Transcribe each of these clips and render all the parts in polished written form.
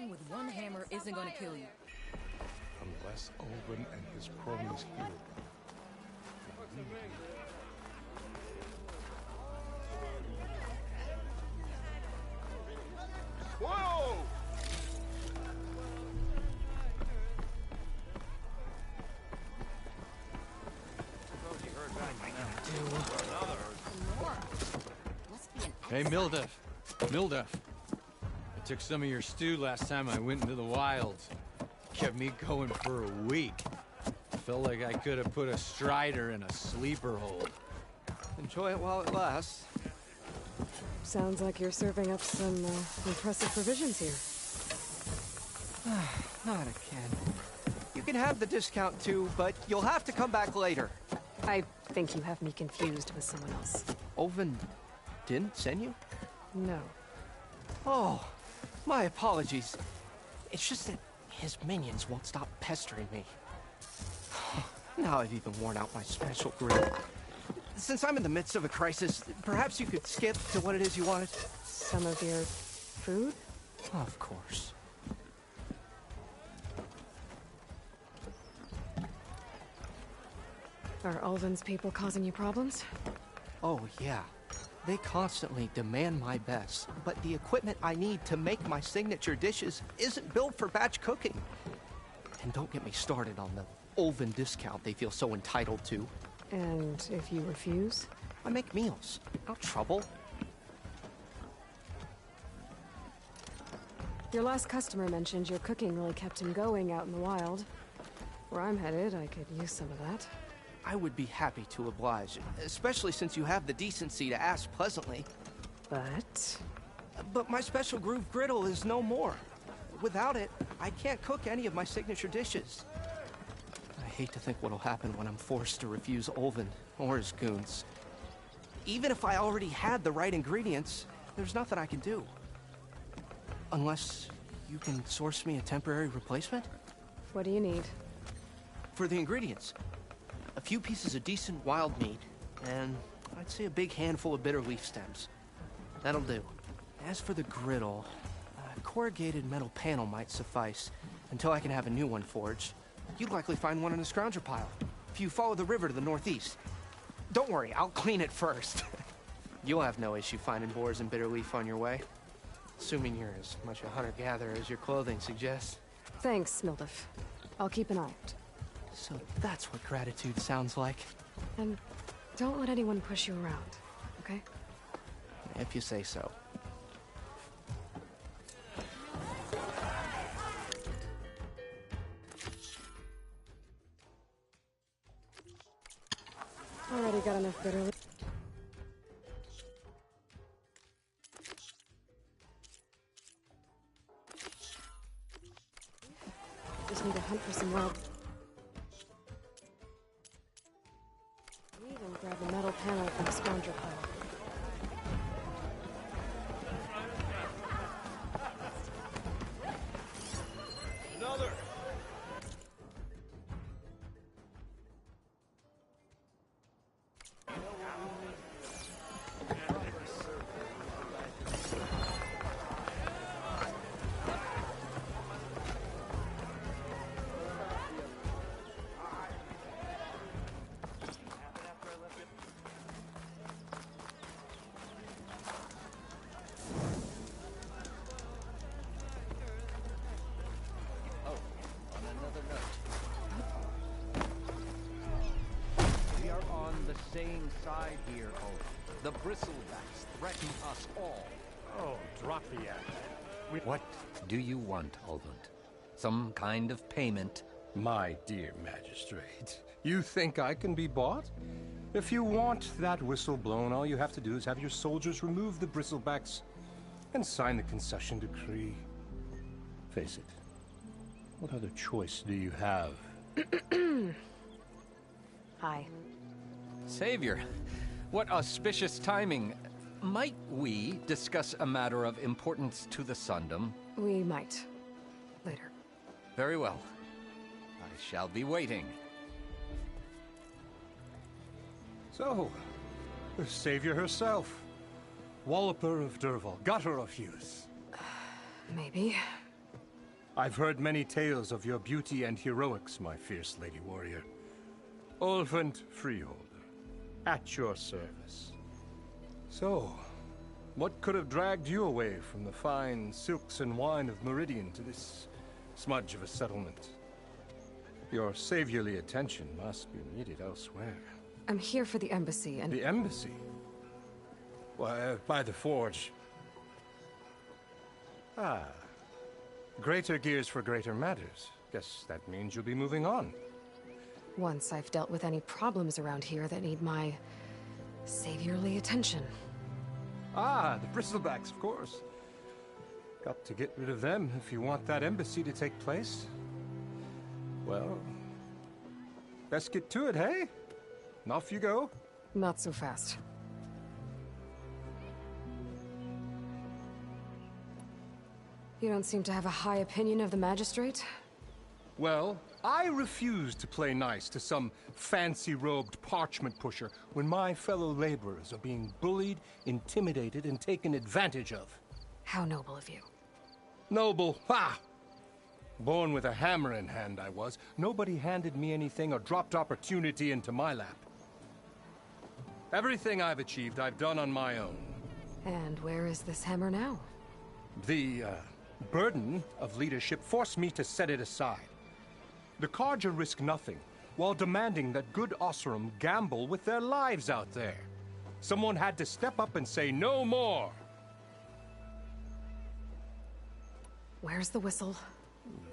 Hitting with one hammer isn't gonna kill you. Unless Olvin and his cronies hear it. Whoa! Hey, Mildef. Mildef. I took some of your stew last time I went into the wilds. Kept me going for a week. Felt like I could have put a strider in a sleeper hold. Enjoy it while it lasts. Sounds like you're serving up some impressive provisions here. Not again. You can have the discount too, but you'll have to come back later. I think you have me confused with someone else. Olvin didn't send you? No. Oh, my apologies. It's just that his minions won't stop pestering me. Now I've even worn out my special grill. Since I'm in the midst of a crisis, perhaps you could skip to what it is you wanted? Some of your food? Of course. Are Ulvin's people causing you problems? Oh, yeah. They constantly demand my best, but the equipment I need to make my signature dishes isn't built for batch cooking. And don't get me started on the Ulvin discount they feel so entitled to. And if you refuse? I make meals. No trouble. Your last customer mentioned your cooking really kept him going out in the wild. Where I'm headed, I could use some of that. I would be happy to oblige, especially since you have the decency to ask pleasantly. But my special groove griddle is no more. Without it, I can't cook any of my signature dishes. I hate to think what'll happen when I'm forced to refuse Olvin or his goons. Even if I already had the right ingredients, there's nothing I can do. Unless you can source me a temporary replacement? What do you need? For the ingredients, a few pieces of decent wild meat, and I'd say a big handful of bitter leaf stems. That'll do. As for the griddle, a corrugated metal panel might suffice until I can have a new one forged. You'd likely find one in a scrounger pile if you follow the river to the northeast. Don't worry, I'll clean it first. You'll have no issue finding boars and bitter leaf on your way. Assuming you're as much a hunter-gatherer as your clothing suggests. Thanks, Mildef. I'll keep an eye out. So that's what gratitude sounds like. And don't let anyone push you around, okay? If you say so. Already got enough bitter leaf. Just need to hunt for some wild. Even grab a metal panel from the scrounger pile. Another! Same side here, Olvin. The bristlebacks threaten us all. Oh, drop the act. What do you want, Olvin? Some kind of payment? My dear magistrate, you think I can be bought? If you want that whistle blown, all you have to do is have your soldiers remove the bristlebacks and sign the concession decree. Face it, what other choice do you have? Hi. Savior, what auspicious timing. Might we discuss a matter of importance to the Sundom? We might. Later. Very well. I shall be waiting. So, the Savior herself. Walloper of Durval, gutter of youth. Maybe. I've heard many tales of your beauty and heroics, my fierce lady warrior. Ulvund Freeholder, at your service. So, what could have dragged you away from the fine silks and wine of Meridian to this smudge of a settlement? Your saviorly attention must be needed elsewhere. I'm here for the embassy and... The embassy? Why, by the forge. Ah. Greater gears for greater matters. Guess that means you'll be moving on. Once I've dealt with any problems around here that need my saviorly attention. Ah, the bristlebacks, of course. Got to get rid of them if you want that embassy to take place. Well, best get to it, hey? And off you go. Not so fast. You don't seem to have a high opinion of the magistrate? Well, I refuse to play nice to some fancy-robed parchment pusher when my fellow laborers are being bullied, intimidated, and taken advantage of. How noble of you. Noble? Ha! Born with a hammer in hand, I was. Nobody handed me anything or dropped opportunity into my lap. Everything I've achieved, I've done on my own. And where is this hammer now? The, burden of leadership forced me to set it aside. The Carja risk nothing, while demanding that good Osseram gamble with their lives out there. Someone had to step up and say no more. Where's the whistle?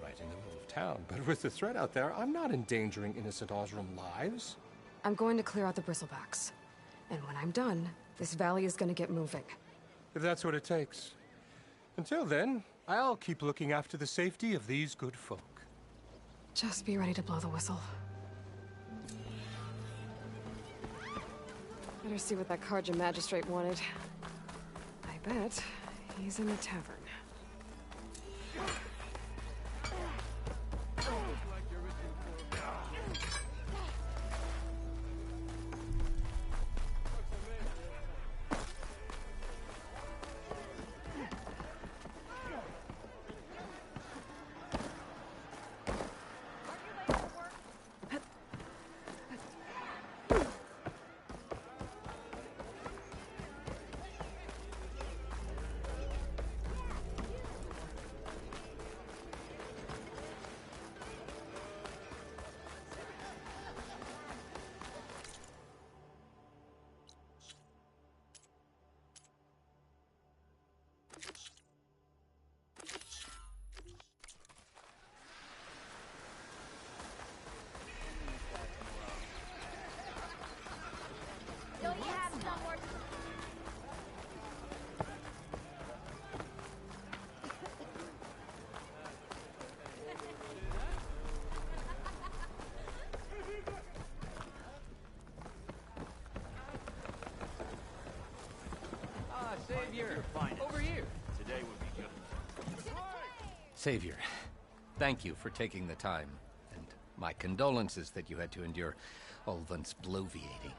Right in the middle of town, but with the threat out there, I'm not endangering innocent Osseram lives. I'm going to clear out the bristlebacks. And when I'm done, this valley is going to get moving. If that's what it takes. Until then, I'll keep looking after the safety of these good folk. Just be ready to blow the whistle. Better see what that Carja magistrate wanted. I bet he's in the tavern. Savior, over here. Today would be good. Savior, thank you for taking the time, and my condolences that you had to endure Ulvund's bloviating.